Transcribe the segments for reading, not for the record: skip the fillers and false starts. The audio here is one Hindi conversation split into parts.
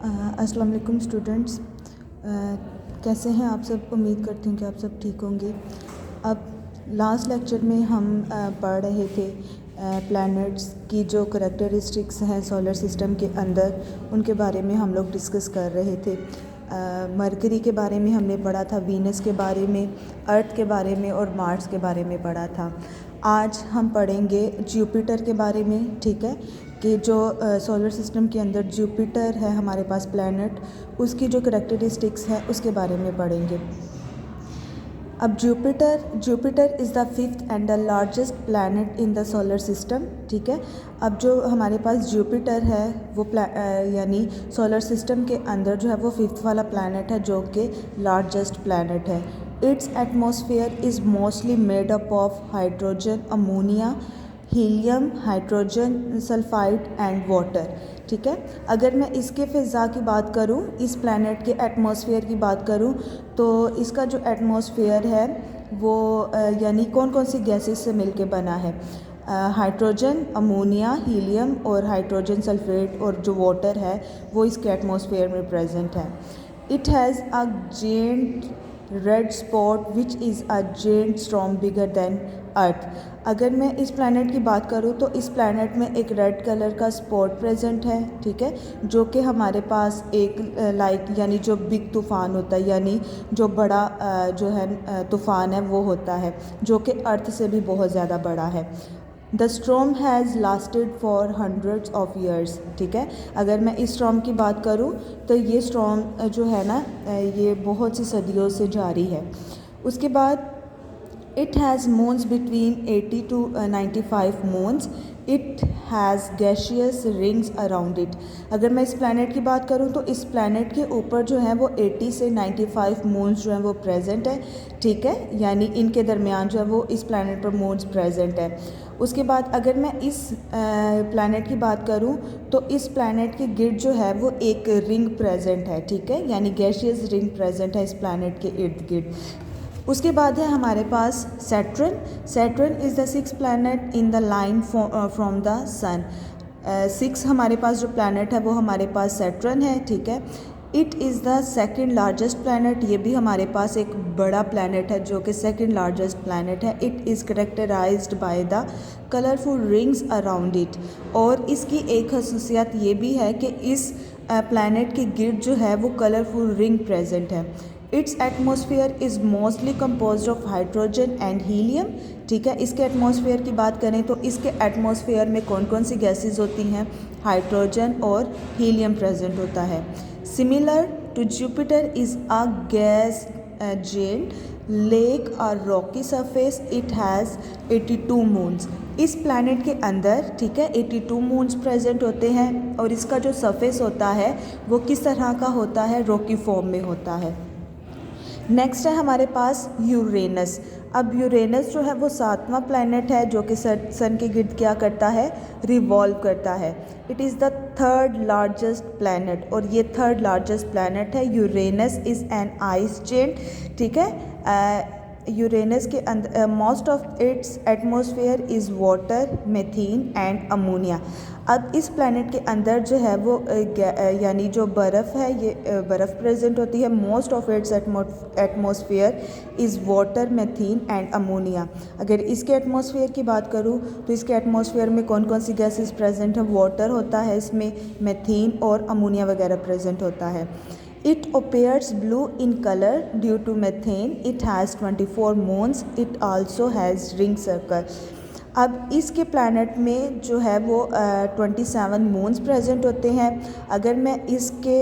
अस्सलाम वालेकुम स्टूडेंट्स। कैसे हैं आप सब? उम्मीद करती हूँ कि आप सब ठीक होंगे। अब लास्ट लेक्चर में हम पढ़ रहे थे प्लैनेट्स की जो करैक्टरिस्टिक्स हैं सोलर सिस्टम के अंदर, उनके बारे में हम लोग डिस्कस कर रहे थे। मरकरी के बारे में हमने पढ़ा था, वीनस के बारे में, अर्थ के बारे में और मार्स के बारे में पढ़ा था। आज हम पढ़ेंगे जुपिटर के बारे में, ठीक है, कि जो सोलर सिस्टम के अंदर जुपिटर है हमारे पास प्लैनेट, उसकी जो करैक्टरिस्टिक्स है उसके बारे में पढ़ेंगे। अब Jupiter is the fifth and the largest planet in the solar system, ठीक है। अब जो हमारे पास जुपिटर है वो यानी सोलर सिस्टम के अंदर जो है वो फिफ्थ वाला प्लैनेट है, जो कि लार्जेस्ट प्लैनेट है। It's atmosphere is mostly made up of hydrogen, ammonia, helium, hydrogen sulphide and water, ठीक है। अगर मैं इसके फ़िज़ा की बात करूं, इस प्लैनेट के एटमॉस्फेयर की बात करूं, तो इसका जो एटमॉस्फेयर है वो यानी कौन कौन सी गैसेस से मिलके बना है? हाइड्रोजन, अमोनिया, हीलियम और हाइड्रोजन सल्फेट और जो वाटर है वो इसके एटमॉस्फेयर में प्रेजेंट है। It has a giant red spot which is a giant storm bigger than Earth. अगर मैं इस प्लैनेट की बात करूं तो इस प्लैनेट में एक रेड कलर का स्पॉट प्रेजेंट है, ठीक है, जो कि हमारे पास एक यानी जो बिग तूफ़ान होता है, यानी जो बड़ा जो है तूफ़ान है वो होता है, जो कि अर्थ से भी बहुत ज़्यादा बड़ा है। The storm has lasted for hundreds of years, ठीक है। अगर मैं इस स्टॉर्म की बात करूं तो ये स्टॉर्म जो है ना ये बहुत सी सदियों से जारी है। उसके बाद it has moons between 80 to 95 moons. It has gaseous rings around it. अगर मैं इस प्लैनेट की बात करूं तो इस प्लैनेट के ऊपर जो है वो 80 से 95 मून्स जो हैं वो प्रेजेंट है, ठीक है, यानी इनके दरमियान जो है वो इस प्लैनेट पर मून्स प्रेजेंट है। उसके बाद अगर मैं इस प्लैनेट की बात करूं तो इस प्लैनेट के गिर्द जो है वो एक रिंग प्रेजेंट है, ठीक है, यानी गैशियस रिंग प्रेजेंट है इस प्लैनेट के इर्द गिर्द। उसके बाद है हमारे पास Saturn is the six planet in the line from the sun. Six हमारे पास जो प्लैनेट है वो हमारे पास सैटर्न है, ठीक है। It is the second largest planet, ये भी हमारे पास एक बड़ा प्लैनेट है जो कि सेकंड लार्जेस्ट प्लैनेट है। It is characterised by the colourful rings around it. और इसकी एक खसूसियत ये भी है कि इस प्लैनेट के गिर्द जो है वो कलरफुल रिंग प्रेजेंट है। It's atmosphere is mostly composed of hydrogen and helium, ठीक है। इसके एटमॉस्फेयर की बात करें तो इसके एटमॉस्फेयर में कौन कौन सी गैसेस होती हैं? हाइड्रोजन और हीलियम प्रेजेंट होता है। Similar to Jupiter is a gas giant lack और rocky surface. It has 82 moons. इस प्लैनेट के अंदर, ठीक है, 82 मून्स प्रेजेंट होते हैं और इसका जो सरफेस होता है वो किस तरह का होता है? रॉकी फॉर्म में होता है। नेक्स्ट है हमारे पास यूरेनस। अब यूरेनस जो है वो सातवां प्लैनेट है जो कि सन के गिर्द क्या करता है? रिवॉल्व करता है। It is the third largest planet और ये थर्ड लार्जेस्ट प्लैनेट है। Uranus is an ice giant, ठीक है। यूरेनस के अंदर most of its atmosphere is water, methane and ammonia. अब इस प्लैनेट के अंदर जो है वो यानी जो बर्फ़ है ये बर्फ़ प्रेजेंट होती है। Most of its atmosphere is water, methane and ammonia. अगर इसके एटमॉस्फेयर की बात करूँ तो इसके एटमॉस्फेयर में कौन कौन सी गैसेस प्रेजेंट है? वाटर होता है इसमें, मीथेन और अमोनिया वगैरह प्रेजेंट होता है। It appears blue in color due to methane. It has 24 moons. It also has ring circle. अब इसके प्लैनेट में जो है वो 27 मून्स प्रेजेंट होते हैं। अगर मैं इसके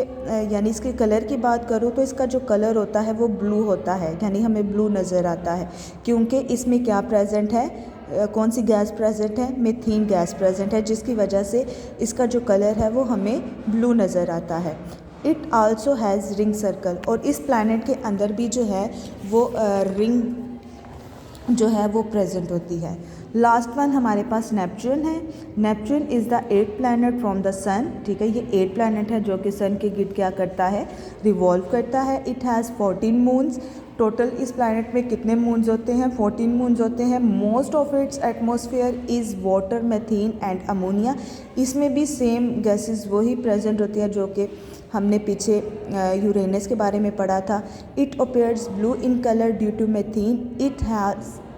यानी इसके कलर की बात करूँ तो इसका जो कलर होता है वो ब्लू होता है, यानी हमें ब्लू नज़र आता है क्योंकि इसमें क्या प्रेजेंट है? कौन सी गैस प्रेजेंट है? मीथेन गैस प्रेजेंट है, जिसकी वजह से इसका जो कलर है वो हमें ब्लू नज़र आता है। It also has ring circle और इस प्लैनेट के अंदर भी जो है वो रिंग जो है वो प्रेजेंट होती है। लास्ट वन हमारे पास नेपच्यून है। Neptune is the 8th planet from the sun, ठीक है, ये 8 प्लैनेट है जो कि सन के गिर्द क्या करता है? रिवॉल्व करता है। इट हैज़ 14 मून्स टोटल इस प्लैनेट में कितने मून्स होते हैं? 14 मून्स होते हैं। Most of its atmosphere is water, methane and ammonia. इसमें भी सेम गैसेस वही प्रेजेंट होती है जो कि हमने पीछे यूरेनस के बारे में पढ़ा था। It appears blue in colour due to methane.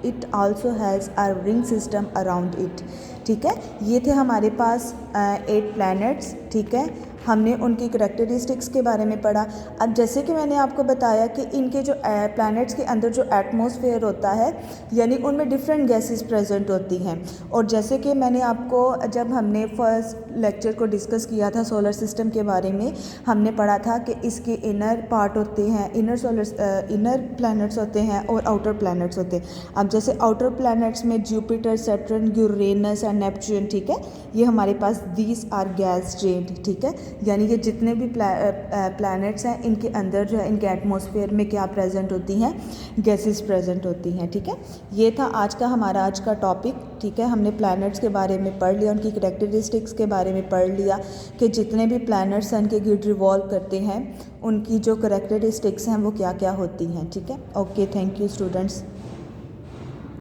It also has a ring system around it. ठीक है, ये थे हमारे पास 8 प्लैनेट्स। ठीक है, हमने उनकी करैक्टरिस्टिक्स के बारे में पढ़ा। अब जैसे कि मैंने आपको बताया कि इनके जो प्लैनेट्स के अंदर जो एटमॉस्फेयर होता है, यानी उनमें डिफरेंट गैसेस प्रेजेंट होती हैं। और जैसे कि मैंने आपको जब हमने फर्स्ट लेक्चर को डिस्कस किया था सोलर सिस्टम के बारे में, हमने पढ़ा था कि इसके इनर पार्ट होते हैं, इनर प्लैनेट्स होते हैं और आउटर प्लैनेट्स होते हैं। अब जैसे आउटर प्लैनेट्स में Jupiter, Saturn, Uranus and Neptune. ठीक है, ये हमारे पास दीज आर गैस जेड। ठीक है, यानी ये जितने भी प्लैनेट्स हैं इनके अंदर जो है इनके एटमॉस्फेयर में क्या प्रेजेंट होती हैं? गैसेस प्रेजेंट होती हैं। ठीक है, ये था हमारा आज का टॉपिक। ठीक है, हमने प्लैनेट्स के बारे में पढ़ लिया, उनकी करैक्टरिस्टिक्स के बारे में पढ़ लिया कि जितने भी प्लैनेट्स सन के गिर्द रिवॉल्व करते हैं उनकी जो करैक्टरिस्टिक्स हैं वो क्या क्या होती हैं। ठीक है, ओके, थैंक यू स्टूडेंट्स।